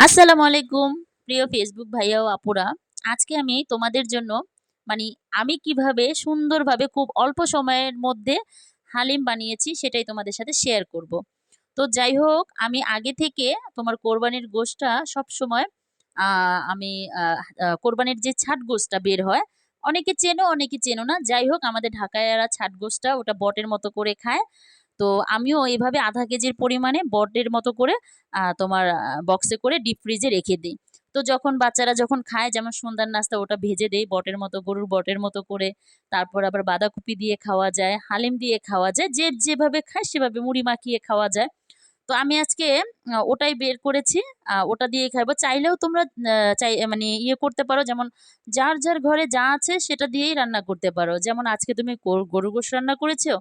আসসালামু আলাইকুম প্রিয় ফেসবুক ভাইয়া ও আপুরা। আজকে আমি তোমাদের জন্য মানে আমি কিভাবে সুন্দরভাবে খুব অল্প সময়ের মধ্যে হালিম বানিয়েছি সেটাই তোমাদের সাথে শেয়ার করব। তো যাই হোক, আমি আগে থেকে তোমার কোরবানির গোশটা সবসময় আমি কোরবানির যে ছাট গোশটা বের হয়, অনেকে চেনো অনেকে চেনো না, যাই হোক আমাদের ঢাকাইয়ারা ছাট গোশটা ওটা বটের মতো করে খায়। তো আমিও এইভাবে আধা কেজির পরিমাণে বটের মতো করে তোমার বক্সে করে ডিপ ফ্রিজে রেখে দিই। তো যখন বাচ্চারা যখন খায়, যেমন সন্ধ্যার নাস্তা, ওটা ভেজে দেই বটের মতো, গরুর বটের মতো করে। তারপর আবার বাঁধাকপি দিয়ে খাওয়া যায়, হালিম দিয়ে খাওয়া যায়, যে যেভাবে খায় সেভাবে মুড়ি মাখিয়ে খাওয়া যায়। তো আমি আজকে ওটাই বের করেছি। ওটা দিয়ে খাবো। চাইলেও তোমরা চাই মানে ইয়ে করতে পারো, যেমন যার যার ঘরে যা আছে সেটা দিয়েই রান্না করতে পারো। যেমন আজকে তুমি গরু গোশ রান্না করেছো,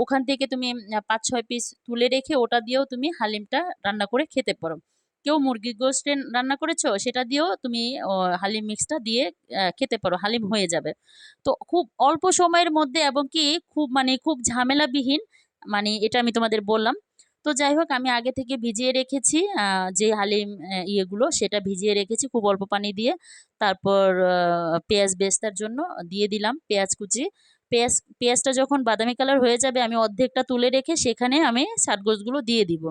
ওখান থেকে তুমি ৫-৬ পিস তুলে রেখে ওটা দিয়েও তুমি হালিমটা রান্না করে খেতে পারো। কেউ মুরগির গোশত রান্না করেছো, সেটা দিয়েও তুমি হালিম মিক্সটা দিয়ে খেতে পারো, হালিম হয়ে যাবে। তো খুব অল্প সময়ের মধ্যে, এবং কি খুব ঝামেলাবিহীন, এটা আমি তোমাদের বললাম। তো যাই হোক, আমি আগে থেকে ভিজিয়ে রেখেছি যে হালিম ইয়েগুলো, সেটা ভিজিয়ে রেখেছি খুব অল্প পানি দিয়ে। তারপর পেঁয়াজ বেরেস্তার জন্য দিয়ে দিলাম পেঁয়াজ কুচি। পেঁয়াজটা যখন বাদামি কালার হয়ে যাবে, আমি অর্ধেকটা তুলে রেখে সেখানে আমি সাতগোছগুলো দিয়ে দিব।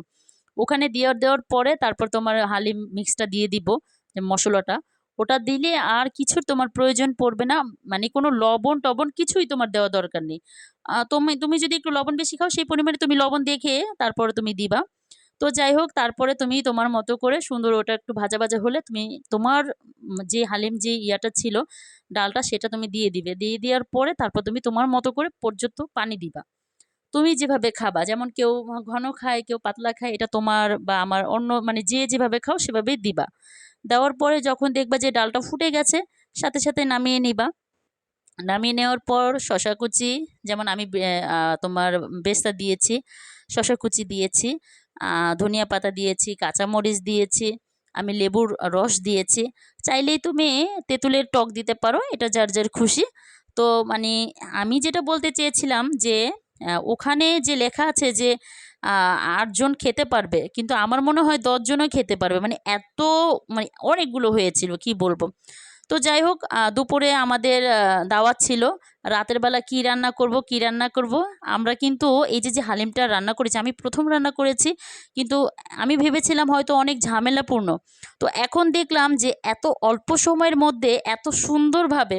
ওখানে দেওয়ার পরে তারপর তোমার হালিম মিক্সটা দিয়ে দিব, যে মশলাটা। ওটা দিলে আর কিছুর তোমার প্রয়োজন পড়বে না, কোনো লবণ টবণ কিছুই তোমার দেওয়া দরকার নেই। তুমি তুমি যদি একটু লবণ বেশি খাও, সেই পরিমাণে তুমি লবণ দেখে তারপরে তুমি দিবা। তো যাই হোক, তারপরে তুমি তোমার মতো করে সুন্দর, ওটা একটু ভাজা ভাজা হলে তুমি তোমার যে হালিম যে ইয়াটা ছিল, ডালটা, সেটা তুমি দিয়ে দিবে। দিয়ে দেওয়ার পরে তারপর তুমি তোমার মতো করে পর্যাপ্ত পানি দিবা। তুমি যেভাবে খাবা, যেমন কেউ ঘন খায়, কেউ পাতলা খায়, এটা তোমার বা আমার অন্য যে যেভাবে খাও সেভাবেই দিবা। দেওয়ার পরে যখন দেখবা যে ডালটা ফুটে গেছে, সাথে সাথে নামিয়ে নিবা। নামিয়ে নেওয়ার পর শসা কুচি, যেমন আমি তোমার বেস্তা দিয়েছি, শসা কুচি দিয়েছি, ধনিয়া পাতা দিয়েছি, কাঁচামরিচ দিয়েছি, আমি লেবুর রস দিয়েছি। চাইলেই তুমি তেঁতুলের টক দিতে পারো, এটা যার যার খুশি। তো আমি যেটা বলতে চেয়েছিলাম যে ওখানে যে লেখা আছে যে ৮ জন খেতে পারবে, কিন্তু আমার মনে হয় ১০ জনও খেতে পারবে, এত অনেকগুলো হয়েছিল, কি বলবো। তো যাই হোক, দুপুরে আমাদের দাওয়াত ছিল। রাতের বেলা কি রান্না করব কি রান্না করব, আমরা কিন্তু এই যে যে হালিমটা রান্না করেছি, আমি প্রথম রান্না করেছি, কিন্তু আমি ভেবেছিলাম হয়তো অনেক ঝামেলাপূর্ণ। তো এখন দেখলাম যে এত অল্প সময়ের মধ্যে এত সুন্দরভাবে,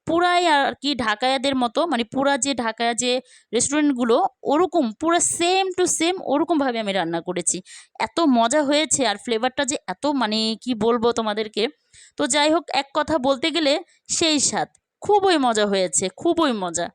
পুরাই আর কি ঢাকায়াদের মতো, পুরা যে ঢাকায় যে রেস্টুরেন্টগুলো, ওরকম পুরা সেম টু সেম ওরকমভাবে আমি রান্না করেছি। এত মজা হয়েছে, আর ফ্লেভারটা যে এত, কি বলবো তোমাদেরকে। তো যাই হোক, এক কথা বলতে গেলে সেই স্বাদ, খুবই মজা হয়েছে, খুবই মজা।